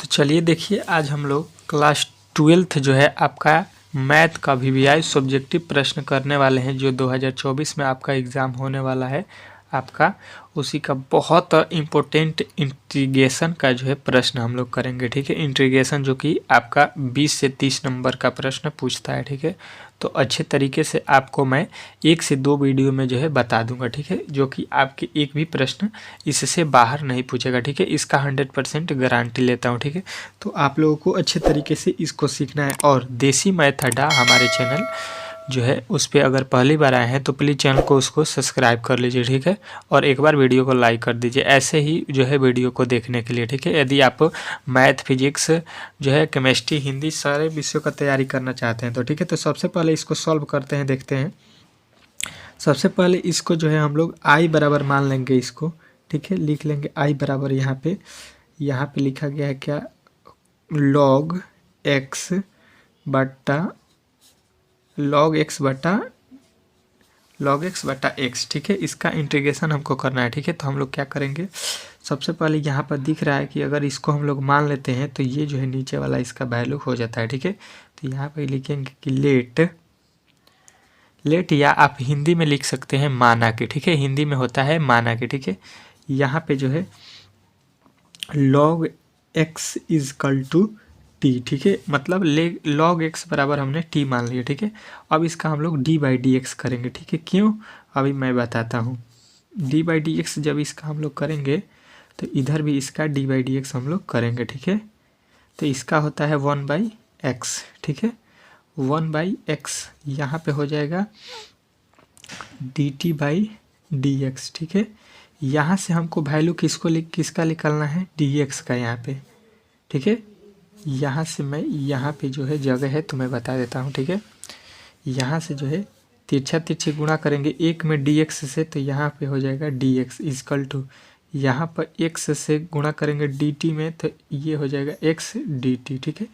तो चलिए देखिए, आज हम लोग क्लास 12th जो है आपका मैथ का वीवीआई सब्जेक्टिव प्रश्न करने वाले हैं, जो 2024 में आपका एग्ज़ाम होने वाला है आपका, उसी का बहुत इम्पोर्टेंट इंटीग्रेशन का जो है प्रश्न हम लोग करेंगे। ठीक है, इंटीग्रेशन जो कि आपका 20 से 30 नंबर का प्रश्न पूछता है। ठीक है, तो अच्छे तरीके से आपको मैं 1 से 2 वीडियो में जो है बता दूंगा। ठीक है, जो कि आपके एक भी प्रश्न इससे बाहर नहीं पूछेगा। ठीक है, इसका 100% गारंटी लेता हूँ। ठीक है, तो आप लोगों को अच्छे तरीके से इसको सीखना है। और देसी मैथ अड्डा हमारे चैनल जो है उस पर अगर पहली बार आए हैं तो प्लीज़ चैनल को उसको सब्सक्राइब कर लीजिए। ठीक है, और एक बार वीडियो को लाइक कर दीजिए, ऐसे ही जो है वीडियो को देखने के लिए। ठीक है, यदि आप मैथ, फिजिक्स जो है, केमिस्ट्री, हिंदी सारे विषयों का तैयारी करना चाहते हैं तो ठीक है। तो सबसे पहले इसको सॉल्व करते हैं, देखते हैं। सबसे पहले इसको जो है हम लोग आई बराबर मान लेंगे इसको। ठीक है, लिख लेंगे आई बराबर, यहाँ पे लिखा गया है क्या, लॉग एक्स बटा एक्स। ठीक है, इसका इंटीग्रेशन हमको करना है। ठीक है, तो हम लोग क्या करेंगे, सबसे पहले यहाँ पर दिख रहा है कि अगर इसको हम लोग मान लेते हैं तो ये जो है नीचे वाला इसका वैल्यू हो जाता है। ठीक है, तो यहाँ पर लिखेंगे कि लेट या आप हिंदी में लिख सकते हैं माना के। ठीक है, हिंदी में होता है माना के। ठीक है, यहाँ पे जो है log x is equal to t. ठीक है, मतलब log x बराबर हमने t मान लिया। ठीक है, अब इसका हम लोग d/dx करेंगे। ठीक है, क्यों, अभी मैं बताता हूँ। d/dx जब इसका हम लोग करेंगे तो इधर भी इसका d/dx हम लोग करेंगे। ठीक है, तो इसका होता है 1/x। ठीक है, 1/x यहाँ पे हो जाएगा dt/dx। ठीक है, यहाँ से हमको वैल्यू किसका निकालना है, dx का यहाँ पे। ठीक है, यहाँ से मैं यहाँ पे जो है जगह है तो मैं बता देता हूँ। ठीक है, यहाँ से जो है तिरछे गुणा करेंगे एक में dx से, तो यहाँ पे हो जाएगा dx इजकल टू, यहाँ पर x से गुणा करेंगे dt में तो ये हो जाएगा x dt। ठीक है,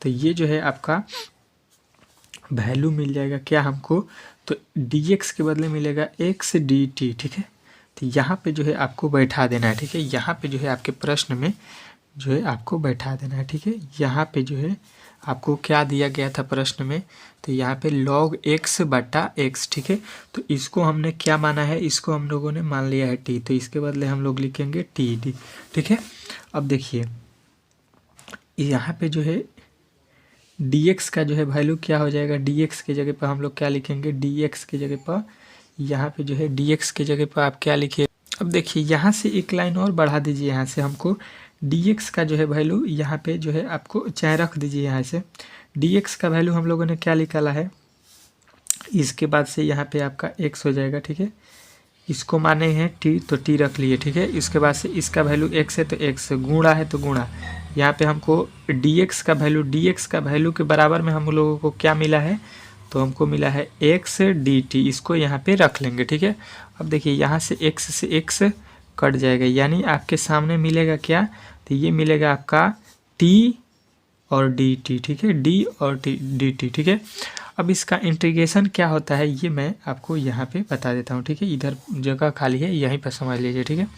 तो ये जो है आपका वैल्यू मिल जाएगा क्या हमको, तो dx के बदले मिलेगा x dt। ठीक है, तो यहाँ पे जो है आपको बैठा देना है। ठीक है, यहाँ पे जो है आपके प्रश्न में जो है आपको बैठा देना है। ठीक है, यहाँ पे जो है आपको क्या दिया गया था प्रश्न में, तो यहाँ पे log x बटा x। ठीक है, तो इसको हमने क्या माना है, इसको हम लोगों ने मान लिया है t, तो इसके बदले हम लोग लिखेंगे td। ठीक है, अब देखिए यहाँ पे जो है dx का जो है वैल्यू क्या हो जाएगा, dx के जगह पर हम लोग क्या लिखेंगे, dx के जगह पर यहाँ पे जो है dx के जगह पर आप क्या लिखिए। अब देखिए यहाँ से एक लाइन और बढ़ा दीजिए, यहाँ से हमको dx का जो है वैल्यू यहाँ पे जो है आपको चाहे रख दीजिए। यहाँ से dx का वैल्यू हम लोगों ने क्या निकाला है, इसके बाद से यहाँ पे आपका x हो जाएगा। ठीक है, इसको माने हैं t तो t रख लिए। ठीक है, इसके बाद से इसका वैल्यू x है तो x, गुणा है तो गुणा, यहाँ पे हमको dx का वैल्यू के बराबर में हम लोगों को क्या मिला है, तो हमको मिला है x dt, इसको यहाँ पे रख लेंगे। ठीक है, अब देखिए यहाँ से x कट जाएगा, यानी आपके सामने मिलेगा क्या, तो ये मिलेगा आपका t और dt। ठीक है, d और dt। ठीक है, अब इसका इंटीग्रेशन क्या होता है ये मैं आपको यहाँ पे बता देता हूँ। ठीक है, इधर जगह खाली है, यहीं पर समझ लीजिए। ठीक है,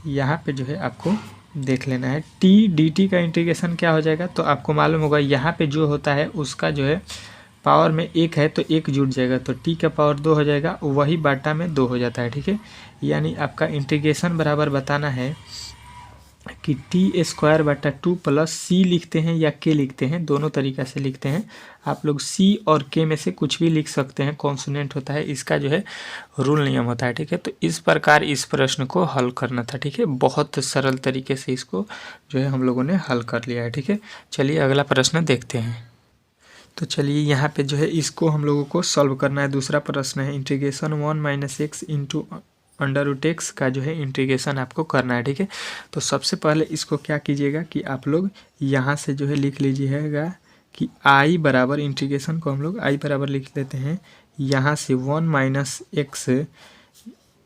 यहाँ पे जो है आपको देख लेना है t dt का इंटीग्रेशन क्या हो जाएगा, तो आपको मालूम होगा यहाँ पे जो होता है उसका जो है पावर में 1 है तो 1 जुड़ जाएगा, तो t का पावर 2 हो जाएगा, वही बाटा में 2 हो जाता है। ठीक है, यानी आपका इंटीग्रेशन बराबर बताना है कि t² बटा 2 प्लस c लिखते हैं या k लिखते हैं, दोनों तरीक़ा से लिखते हैं आप लोग। c और k में से कुछ भी लिख सकते हैं, कॉन्सोनेंट होता है, इसका जो है रूल नियम होता है। ठीक है, तो इस प्रकार इस प्रश्न को हल करना था। ठीक है, बहुत सरल तरीके से इसको जो है हम लोगों ने हल कर लिया है। ठीक है, चलिए अगला प्रश्न देखते हैं। तो चलिए यहाँ पे जो है इसको हम लोगों को सॉल्व करना है। दूसरा प्रश्न है इंटीग्रेशन 1 - x इंटू √x का जो है इंटीग्रेशन आपको करना है। ठीक है, तो सबसे पहले इसको क्या कीजिएगा कि आप लोग यहाँ से जो है लिख लीजिएगा कि i बराबर, इंटीग्रेशन को हम लोग i बराबर लिख लेते हैं, यहाँ से 1 - x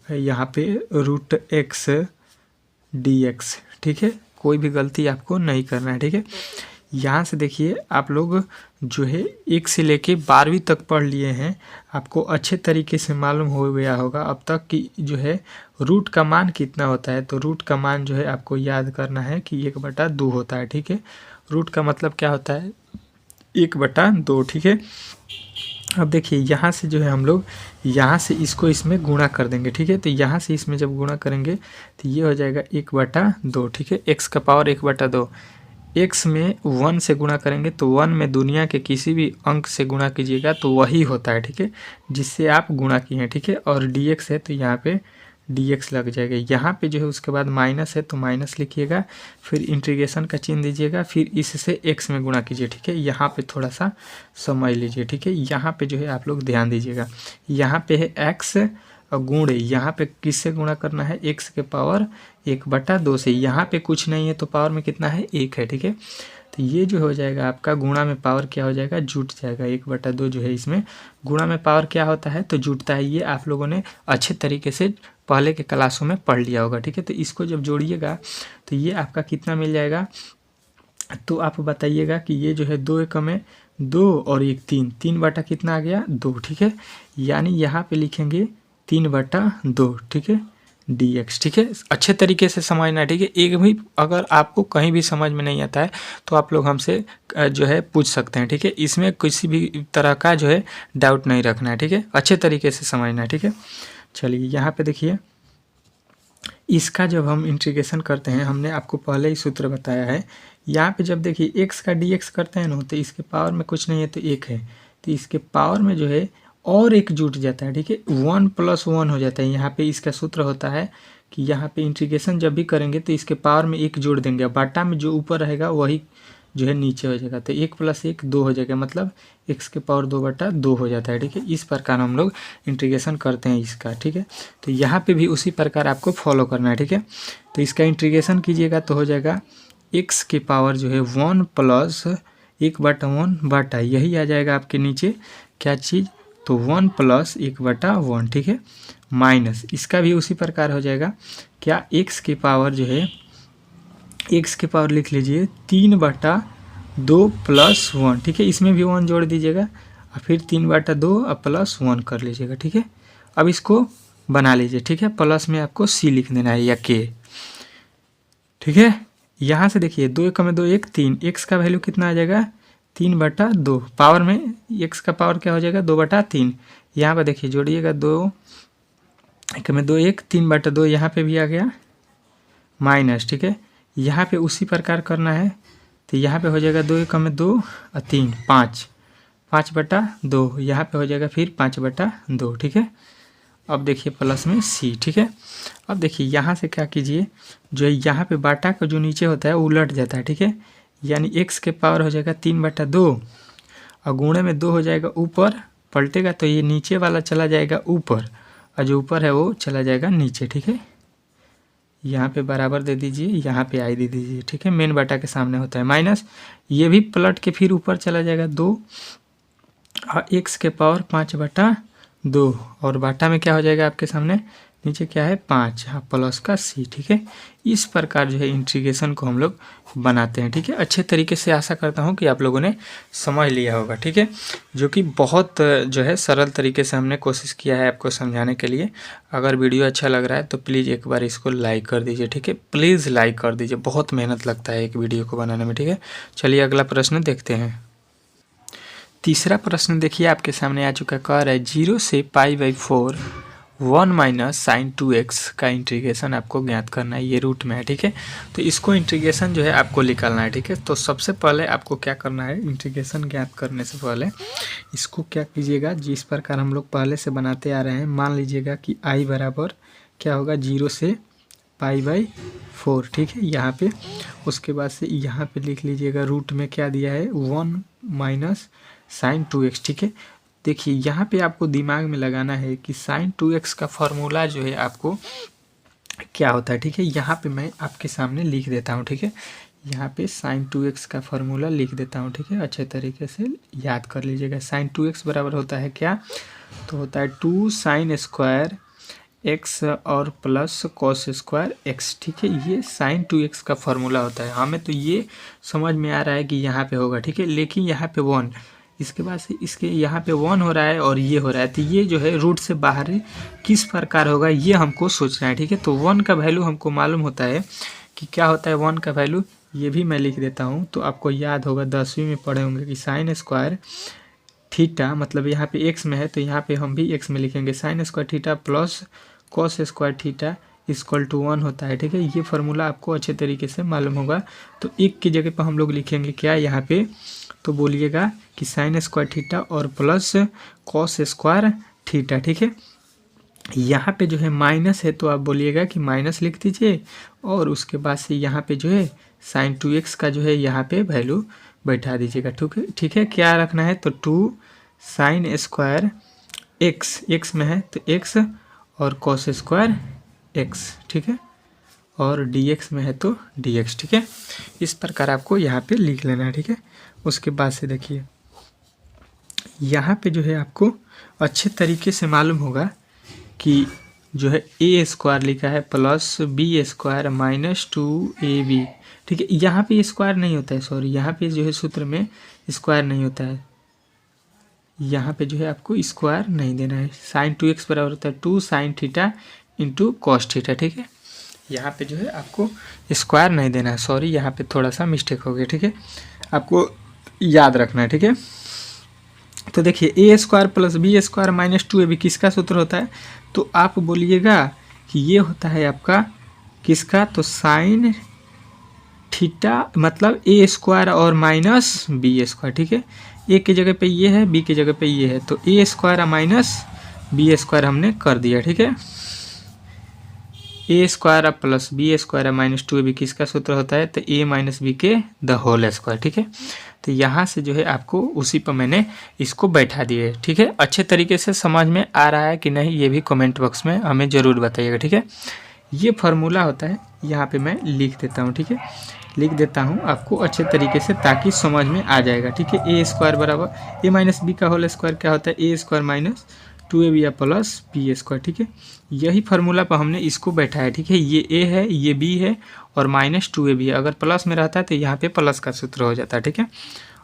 यहाँ पे √x dx। ठीक है, कोई भी गलती आपको नहीं करना है। ठीक है, यहाँ से देखिए आप लोग जो है 1 से लेके 12वीं तक पढ़ लिए हैं, आपको अच्छे तरीके से मालूम हो गया होगा अब तक कि जो है रूट का मान कितना होता है। तो रूट का मान जो है आपको याद करना है कि 1/2 होता है, ठीक है। रूट का मतलब क्या होता है, 1/2, ठीक है। अब देखिए यहाँ से जो है हम लोग यहाँ से इसको इसमें गुणा कर देंगे, ठीक है। तो यहाँ से इसमें जब गुणा करेंगे तो ये हो जाएगा 1/2, ठीक है। x का पावर 1/2, x में 1 से गुणा करेंगे तो 1 में दुनिया के किसी भी अंक से गुणा कीजिएगा तो वही होता है, ठीक है, जिससे आप गुणा किए हैं, ठीक है। और dx है तो यहाँ पे dx लग जाएगा। यहाँ पे जो है उसके बाद माइनस है तो माइनस लिखिएगा, फिर इंटीग्रेशन का चिन्ह दीजिएगा, फिर इससे x में गुणा कीजिए, ठीक है। यहाँ पे थोड़ा सा समझ लीजिए, ठीक है। यहाँ पे जो है आप लोग ध्यान दीजिएगा, यहाँ पे है x और गुण यहाँ पे किससे गुणा करना है, x के पावर 1/2 से। यहाँ पे कुछ नहीं है तो पावर में कितना है, 1 है, ठीक है। तो ये जो हो जाएगा आपका गुणा में पावर क्या हो जाएगा, जुट जाएगा। 1/2 जो है इसमें गुणा में पावर क्या होता है तो जुटता है। ये आप लोगों ने अच्छे तरीके से पहले के क्लासों में पढ़ लिया होगा, ठीक है। तो इसको जब जोड़िएगा तो ये आपका कितना मिल जाएगा, तो आप बताइएगा कि ये जो है 2 एकम में 2 और 1 3, 3 बटा कितना आ गया, 2, ठीक है। यानी यहाँ पे लिखेंगे 3/2, ठीक है, dx, ठीक है। अच्छे तरीके से समझना है, ठीक है। एक भी अगर आपको कहीं भी समझ में नहीं आता है तो आप लोग हमसे जो है पूछ सकते हैं, ठीक है। इसमें किसी भी तरह का जो है डाउट नहीं रखना है, ठीक है। अच्छे तरीके से समझना है, ठीक है। चलिए यहाँ पे देखिए, इसका जब हम इंटीग्रेशन करते हैं, हमने आपको पहले ही सूत्र बताया है। यहाँ पे जब देखिए x का dx करते हैं ना तो इसके पावर में कुछ नहीं है तो 1 है, तो इसके पावर में जो है और 1 जुट जाता है, ठीक है। 1 + 1 हो जाता है। यहाँ पे इसका सूत्र होता है कि यहाँ पे इंटीग्रेशन जब भी करेंगे तो इसके पावर में 1 जोड़ देंगे, बाटा में जो ऊपर रहेगा वही जो है नीचे हो जाएगा। तो 1 + 1 2 हो जाएगा, मतलब x के पावर 2/2 हो जाता है, ठीक है। इस प्रकार हम लोग इंटीग्रेशन करते हैं इसका, ठीक है। तो यहाँ पे भी उसी प्रकार आपको फॉलो करना है, ठीक है। तो इसका इंटीग्रेशन कीजिएगा तो हो जाएगा x के पावर जो है 1 + 1/1 यही आ जाएगा आपके नीचे क्या चीज़, तो 1 + 1/1, ठीक है, माइनस इसका भी उसी प्रकार हो जाएगा क्या, x के पावर जो है x के पावर लिख लीजिए 3/2 + 1, ठीक है। इसमें भी 1 जोड़ दीजिएगा और फिर 3/2 और +1 कर लीजिएगा, ठीक है। अब इसको बना लीजिए, ठीक है। प्लस में आपको c लिख देना है या k, ठीक है। यहाँ से देखिए 2 एकम में 2 1 3, x का वैल्यू कितना आ जाएगा 3/2, पावर में x का पावर क्या हो जाएगा 2/3। यहाँ पर देखिए जोड़िएगा 2 एकम में 2 1 3/2, यहाँ पे भी आ गया माइनस, ठीक है। यहाँ पे उसी प्रकार करना है तो यहाँ पे हो जाएगा 2 एकम में 2 और 3 5, 5/2, यहाँ पे हो जाएगा फिर 5/2, ठीक है। अब देखिए प्लस में c, ठीक है। अब देखिए यहाँ से क्या कीजिए, जो है यहाँ पे बाटा का जो नीचे होता है वो उलट जाता है, ठीक है। यानी x के पावर हो जाएगा 3/2 और गुणे में 2 हो जाएगा ऊपर, पलटेगा तो ये नीचे वाला चला जाएगा ऊपर और जो ऊपर है वो चला जाएगा नीचे, ठीक है। यहाँ पे बराबर दे दीजिए, यहाँ पे आई दे दीजिए, ठीक है। मेन बाटा के सामने होता है माइनस, ये भी पलट के फिर ऊपर चला जाएगा 2 और x के पावर 5/2 और बाटा में क्या हो जाएगा आपके सामने नीचे क्या है 5, हाँ प्लस का c, ठीक है। इस प्रकार जो है इंटीग्रेशन को हम लोग बनाते हैं, ठीक है। अच्छे तरीके से आशा करता हूँ कि आप लोगों ने समझ लिया होगा, ठीक है। जो कि बहुत जो है सरल तरीके से हमने कोशिश किया है आपको समझाने के लिए। अगर वीडियो अच्छा लग रहा है तो प्लीज़ एक बार इसको लाइक कर दीजिए, ठीक है। प्लीज़ लाइक कर दीजिए, बहुत मेहनत लगता है एक वीडियो को बनाने में, ठीक है। चलिए अगला प्रश्न देखते हैं। तीसरा प्रश्न देखिए आपके सामने आ चुका, कह रहा है 0 से π/4 1 - sin 2x का इंटीग्रेशन आपको ज्ञात करना है। ये रूट में है, ठीक है। तो इसको इंटीग्रेशन जो है आपको निकालना है, ठीक है। तो सबसे पहले आपको क्या करना है, इंटीग्रेशन ज्ञात करने से पहले इसको क्या कीजिएगा, जिस प्रकार हम लोग पहले से बनाते आ रहे हैं, मान लीजिएगा कि i बराबर क्या होगा 0 से π/4, ठीक है। यहाँ पे उसके बाद से यहाँ पे लिख लीजिएगा रूट में क्या दिया है 1 - sin 2x, ठीक है। देखिए यहाँ पे आपको दिमाग में लगाना है कि sin 2x का फॉर्मूला जो है आपको क्या होता है, ठीक है। यहाँ पे मैं आपके सामने लिख देता हूँ, ठीक है। यहाँ पे sin 2x का फॉर्मूला लिख देता हूँ, ठीक है। अच्छे तरीके से याद कर लीजिएगा। sin 2x बराबर होता है क्या, तो होता है 2 sin² एक्स और प्लस कॉस स्क्वायर एक्स, ठीक है। ये साइन 2x का फॉर्मूला होता है। हमें तो ये समझ में आ रहा है कि यहाँ पे होगा, ठीक है, लेकिन यहाँ पे 1, इसके बाद से इसके यहाँ पे 1 हो रहा है और ये हो रहा है, तो ये जो है रूट से बाहर किस प्रकार होगा ये हमको सोचना है, ठीक है। तो 1 का वैल्यू हमको मालूम होता है कि क्या होता है 1 का वैल्यू, ये भी मैं लिख देता हूँ तो आपको याद होगा, 10वीं में पढ़े होंगे कि साइन स्क्वायर थीटा, मतलब यहाँ पे x में है तो यहाँ पे हम भी x में लिखेंगे, sine square theta plus cos square theta equal to 1 होता है, ठीक है। ये फार्मूला आपको अच्छे तरीके से मालूम होगा। तो एक की जगह पर हम लोग लिखेंगे क्या यहाँ पे, तो बोलिएगा कि साइन स्क्वायर थीटा और प्लस कॉस स्क्वायर थीटा, ठीक है। यहाँ पे जो है माइनस है तो आप बोलिएगा कि माइनस लिख दीजिए, और उसके बाद से यहाँ पे जो है साइन 2x का जो है यहाँ पे वैल्यू बैठा दीजिएगा, ठीक है। क्या रखना है, तो 2 साइन स्क्वायर x में है तो x और कॉस स्क्वायर x, ठीक है, और dx में है तो dx, ठीक है। इस प्रकार आपको यहाँ पे लिख लेना है, ठीक है। उसके बाद से देखिए यहाँ पे जो है आपको अच्छे तरीके से मालूम होगा कि जो है ए स्क्वायर लिखा है plus B square minus 2ab, ठीक है। यहाँ पे स्क्वायर नहीं होता है, सॉरी, यहाँ पे जो है सूत्र में स्क्वायर नहीं होता है, यहाँ पे जो है आपको स्क्वायर नहीं देना है। साइन 2x बराबर होता है 2 sine theta into cos theta, ठीक है। यहाँ पे जो है आपको स्क्वायर नहीं देना है, सॉरी, यहाँ पे थोड़ा सा मिस्टेक हो गया, ठीक है, आपको याद रखना है, ठीक है। तो देखिए A square plus B square minus 2ab किसका सूत्र होता है, तो आप बोलिएगा कि ये होता है आपका किसका, तो साइन थीटा मतलब ए स्क्वायर और माइनस बी स्क्वायर, ठीक है। ए की जगह पे ये है, बी की जगह पे ये है, तो A square minus B square हमने कर दिया, ठीक है। A square plus B square minus 2ab किसका सूत्र होता है, तो ए माइनस बी के द होल स्क्वायर, ठीक है। तो यहाँ से जो है आपको उसी पर मैंने इसको बैठा दिए, ठीक है। अच्छे तरीके से समझ में आ रहा है कि नहीं ये भी कमेंट बॉक्स में हमें ज़रूर बताइएगा, ठीक है। ये फार्मूला होता है, यहाँ पे मैं लिख देता हूँ, ठीक है, लिख देता हूँ आपको अच्छे तरीके से ताकि समझ में आ जाएगा, ठीक है। ए स्क्वायर बराबर ए माइनस बी का होल स्क्वायर क्या होता है, ए स्क्वायर माइनस 2ab या प्लस बी स्क्वायर, ठीक है। यही फार्मूला पर हमने इसको बैठाया, ठीक है। ये ए है, ये बी है और माइनस 2ab है, अगर प्लस में रहता है तो यहाँ पे प्लस का सूत्र हो जाता है, ठीक है।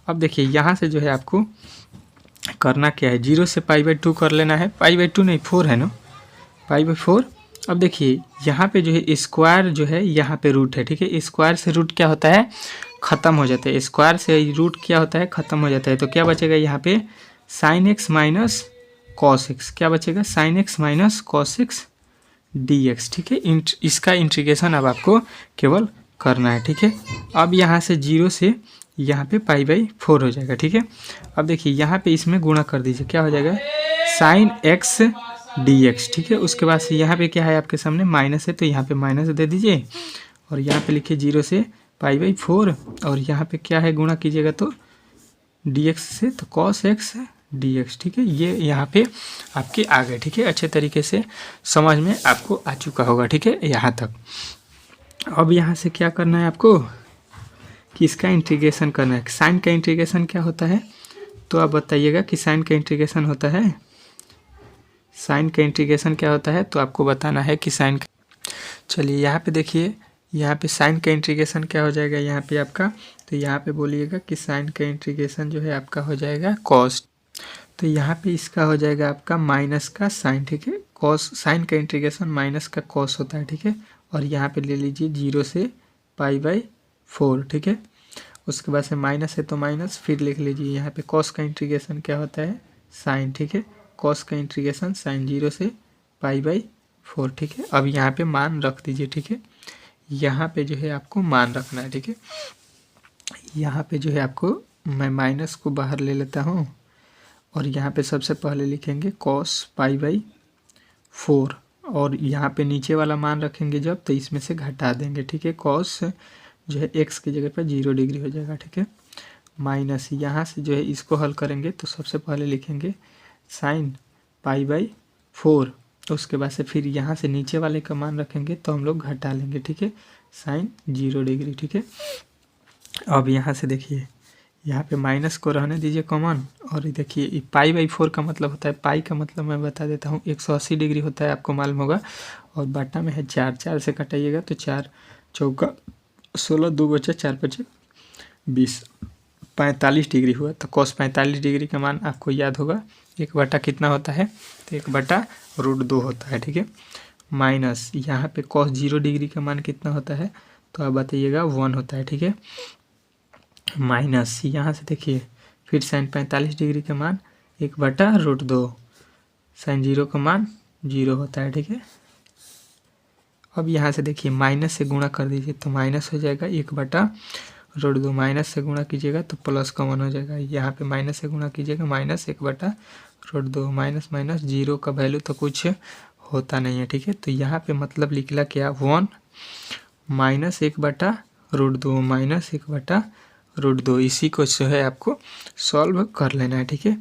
अब देखिए यहाँ से जो है आपको करना क्या है, 0 से π/2 कर लेना है, π/2 नहीं 4 है ना, π/4। अब देखिए यहाँ पे जो है स्क्वायर जो है यहाँ पे रूट है, ठीक है। स्क्वायर से रूट क्या होता है, ख़त्म हो जाता है, स्क्वायर से रूट क्या होता है, ख़त्म हो जाता है। तो क्या बचेगा यहाँ पे sine x minus cos x, क्या बचेगा sine x minus cos x dx, ठीक है। इसका इंटीग्रेशन अब आपको केवल करना है, ठीक है। अब यहाँ से 0 से यहाँ पे π/4 हो जाएगा, ठीक है। अब देखिए यहाँ पे इसमें गुणा कर दीजिए, क्या हो जाएगा साइन x dx, ठीक है। उसके बाद से यहाँ पे क्या है आपके सामने माइनस है तो यहाँ पे माइनस दे दीजिए, और यहाँ पे लिखिए 0 से π/4, और यहाँ पे क्या है गुणा कीजिएगा तो dx से, तो cos x dx, ठीक है। ये यहाँ पे आपके आ गए, ठीक है। अच्छे तरीके से समझ में आपको आ चुका होगा, ठीक है, यहाँ तक। अब यहाँ से क्या करना है आपको कि इसका इंटीग्रेशन करना है। साइन का इंटीग्रेशन क्या होता है, तो आप बताइएगा कि साइन का इंटीग्रेशन होता है, साइन का इंटीग्रेशन क्या होता है, तो आपको बताना है कि साइन का, चलिए यहाँ पे देखिए, यहाँ पे साइन का इंटीग्रेशन क्या हो जाएगा यहाँ पे आपका, तो यहाँ पे बोलिएगा कि साइन का इंटीग्रेशन जो है आपका हो जाएगा कॉस, तो यहाँ पे इसका हो जाएगा आपका माइनस का साइन, ठीक है। कॉस, साइन का इंटीग्रेशन माइनस का कॉस होता है, ठीक है। और यहाँ पे ले लीजिए 0 से π/4, ठीक है। उसके बाद से माइनस है तो माइनस, फिर लिख लीजिए यहाँ पे कॉस का इंटीग्रेशन क्या होता है साइन, ठीक है। कॉस का इंटीग्रेशन साइन 0 से π/4, ठीक है। अब यहाँ पे मान रख दीजिए, ठीक है। यहाँ पे जो है आपको मान रखना है, ठीक है। यहाँ पे जो है आपको, मैं माइनस को बाहर ले लेता हूँ, और यहाँ पे सबसे पहले लिखेंगे कॉस π/4, और यहाँ पे नीचे वाला मान रखेंगे जब, तो इसमें से घटा देंगे, ठीक है। कॉस जो है x की जगह पर 0 डिग्री हो जाएगा, ठीक है। माइनस यहाँ से जो है इसको हल करेंगे तो सबसे पहले लिखेंगे साइन π/4, तो उसके बाद से फिर यहाँ से नीचे वाले का मान रखेंगे तो हम लोग घटा लेंगे, ठीक है, साइन 0 डिग्री, ठीक है। अब यहाँ से देखिए यहाँ पे माइनस को रहने दीजिए कॉमन। और देखिए पाई/4 का मतलब होता है, पाई का मतलब मैं बता देता हूँ 180 डिग्री होता है, आपको मालूम होगा। और बाटा में है 4, 4 से कटाइएगा तो 4 चौका 16, 2 बचा 4 बचे 20, 45 डिग्री हुआ। तो cos 45 डिग्री का मान आपको याद होगा 1 बटा कितना होता है, तो 1/√2 होता है, ठीक है। माइनस यहाँ पे cos 0 डिग्री का मान कितना होता है, तो आप बताइएगा 1 होता है, ठीक है। माइनस यहाँ से देखिए फिर sin 45 डिग्री का मान 1/√2, sin 0 का मान 0 होता है, ठीक है। अब यहाँ से देखिए माइनस से गुणा कर दीजिए तो माइनस हो जाएगा 1/√2, माइनस से गुणा कीजिएगा तो प्लस कॉमन हो जाएगा। यहाँ पे माइनस से गुणा कीजिएगा माइनस 1/√2, माइनस माइनस 0 का वैल्यू तो कुछ होता नहीं है, ठीक है। तो यहाँ पे मतलब निकला क्या 1 माइनस 1/√2 माइनस 1/√2। इसी को जो है आपको सॉल्व कर लेना है, ठीक है।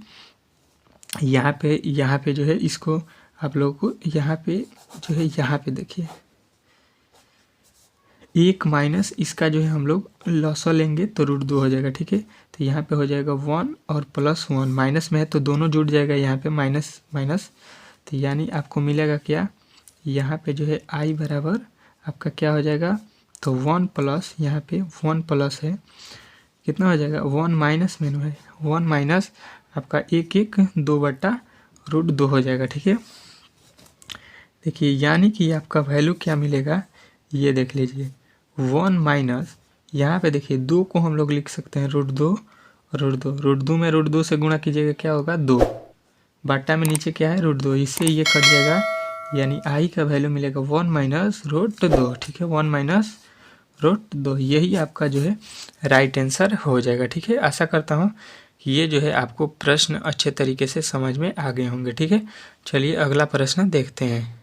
यहाँ पे जो है इसको आप लोगों को यहाँ पे जो है यहाँ पे देखिए 1 माइनस इसका जो है हम लोग लॉसा लेंगे तो √2 हो जाएगा, ठीक है। तो यहाँ पे हो जाएगा 1 और +1, माइनस में है तो दोनों जुड़ जाएगा यहाँ पे माइनस माइनस। तो यानी आपको मिलेगा क्या, यहाँ पे जो है i बराबर आपका क्या हो जाएगा, तो 1 प्लस यहाँ पे 1 प्लस है कितना हो जाएगा 1 माइनस में है 1 माइनस आपका 2/√2 हो जाएगा, ठीक है। देखिए यानी कि आपका वैल्यू क्या मिलेगा, ये देख लीजिए 1 माइनस यहाँ पे देखिए 2 को हम लोग लिख सकते हैं √2 में √2 से गुणा कीजिएगा क्या होगा 2, बाटा में नीचे क्या है √2, इससे ये कट जाएगा। यानी i का वैल्यू मिलेगा 1 माइनस √2, ठीक है। 1 माइनस √2 यही आपका जो है राइट आंसर हो जाएगा, ठीक है। आशा करता हूँ कि ये जो है आपको प्रश्न अच्छे तरीके से समझ में आ गए होंगे, ठीक है। चलिए अगला प्रश्न देखते हैं।